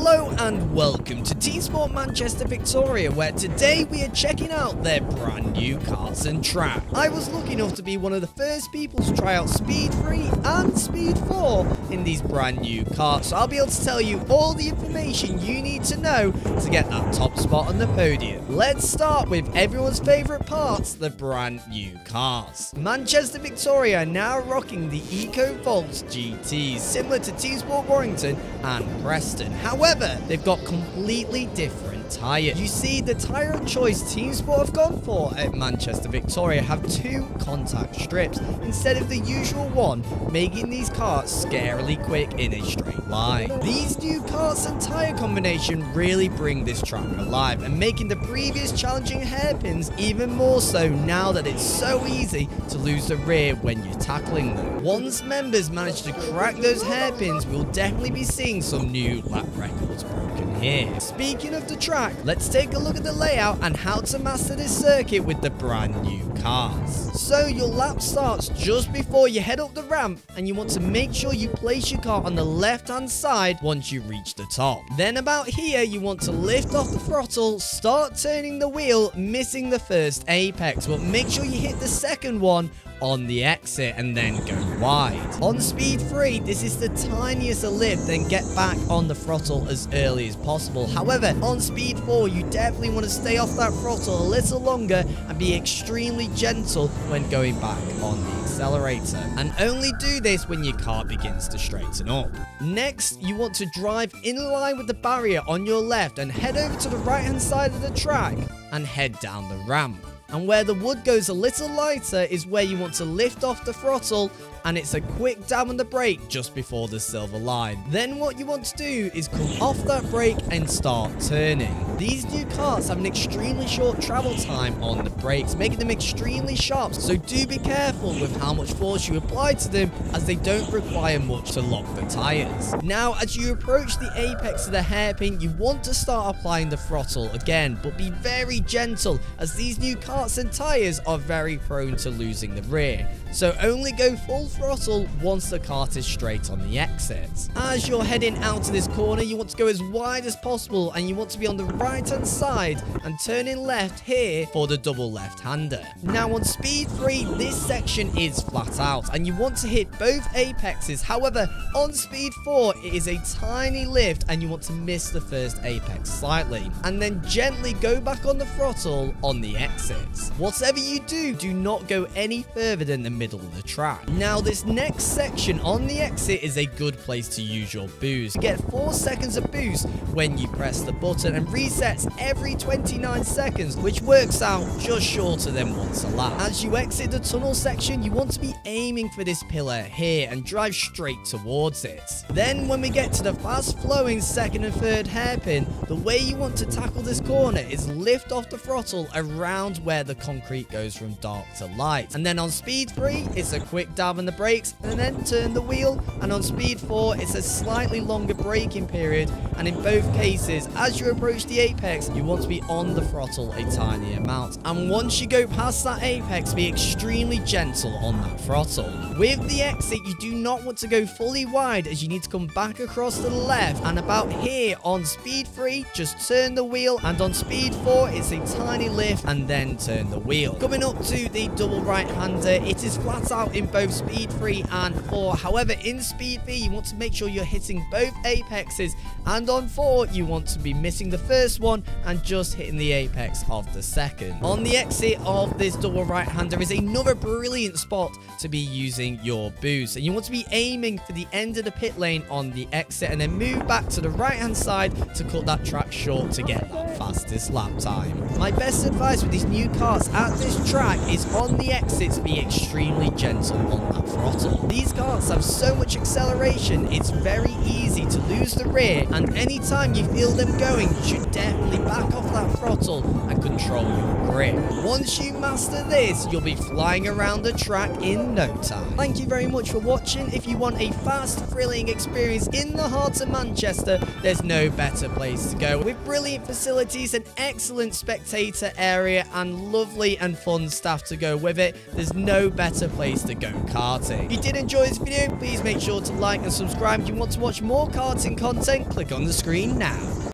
Hello and welcome to TeamSport Manchester Victoria, where today we are checking out their brand new karts and track. I was lucky enough to be one of the first people to try out Speed 3 and Speed 4 in these brand new karts, so I'll be able to tell you all the information you need to know to get that top spot on the podium. Let's start with everyone's favourite parts, the brand new cars. Manchester Victoria are now rocking the EcoVolt GTs, similar to TeamSport Warrington and Preston. However, they've got completely different tyres. You see, the tyre of choice TeamSport have gone for at Manchester Victoria have two contact strips instead of the usual one, making these karts scarily quick in a straight line. These new karts and tyre combination really bring this track alive and making the previous challenging hairpins even more so now that it's so easy to lose the rear when you're tackling them. Once members manage to crack those hairpins, we'll definitely be seeing some new lap records broken here. Speaking of the track, let's take a look at the layout and how to master this circuit with the brand new cars. So your lap starts just before you head up the ramp, and you want to make sure you place your car on the left hand side once you reach the top. Then about here you want to lift off the throttle, start turning the wheel, missing the first apex, but make sure you hit the second one on the exit and then go wide. On Speed 3, this is the tiniest a lift, then get back on the throttle as early as possible. However, on Speed 4, you definitely want to stay off that throttle a little longer and be extremely gentle when going back on the accelerator. And only do this when your car begins to straighten up. Next, you want to drive in line with the barrier on your left and head over to the right hand side of the track and head down the ramp. And where the wood goes a little lighter is where you want to lift off the throttle, and it's a quick dab on the brake just before the silver line. Then what you want to do is come off that brake and start turning. These new karts have an extremely short travel time on the brakes, making them extremely sharp, so do be careful with how much force you apply to them, as they don't require much to lock the tyres. Now, as you approach the apex of the hairpin, you want to start applying the throttle again, but be very gentle, as these new karts and tyres are very prone to losing the rear. So only go full throttle once the kart is straight on the exit. As you're heading out to this corner, you want to go as wide as possible, and you want to be on the right hand side and turning left here for the double left-hander. Now on Speed 3, this section is flat out and you want to hit both apexes. However, on Speed 4, it is a tiny lift and you want to miss the first apex slightly and then gently go back on the throttle on the exits. Whatever you do, do not go any further than the middle of the track. Now this next section on the exit is a good place to use your boost. You get 4 seconds of boost when you press the button and resets every 29 seconds, which works out just shorter than once a lap. As you exit the tunnel section, you want to be aiming for this pillar here and drive straight towards it. Then when we get to the fast flowing second and third hairpin, the way you want to tackle this corner is lift off the throttle around where the concrete goes from dark to light. And then on Speed 3, it's a quick dab on the brakes and then turn the wheel. And on Speed 4, it's a slightly longer braking period. And in both cases, as you approach the apex, you want to be on the throttle a tiny amount. And once you go past that apex, be extremely gentle on that throttle. With the exit, you do not want to go fully wide, as you need to come back across to the left. And about here on Speed 3, just turn the wheel. And on Speed 4, it's a tiny lift and then turn the wheel. Coming up to the double right-hander, it is flat out in both Speed 3 and 4. However, in Speed 3, you want to make sure you're hitting both apexes, and on 4, you want to be missing the first one and just hitting the apex of the second. On the exit of this double right-hander is another brilliant spot to be using your boost, and you want to be aiming for the end of the pit lane on the exit and then move back to the right-hand side to cut that track short to get that fastest lap time. My best advice with these new karts at this track is on the exits, be extremely gentle on that throttle. These karts have so much acceleration, it's very easy to lose the rear, and anytime you feel them going, you should definitely back off that throttle and control your grip. Once you master this, you'll be flying around the track in no time. Thank you very much for watching. If you want a fast, thrilling experience in the heart of Manchester, there's no better place to go. With brilliant facilities, an excellent spectator area, and lovely and fun staff to go with it, there's no better better place to go karting. If you did enjoy this video, please make sure to like and subscribe. If you want to watch more karting content, click on the screen now.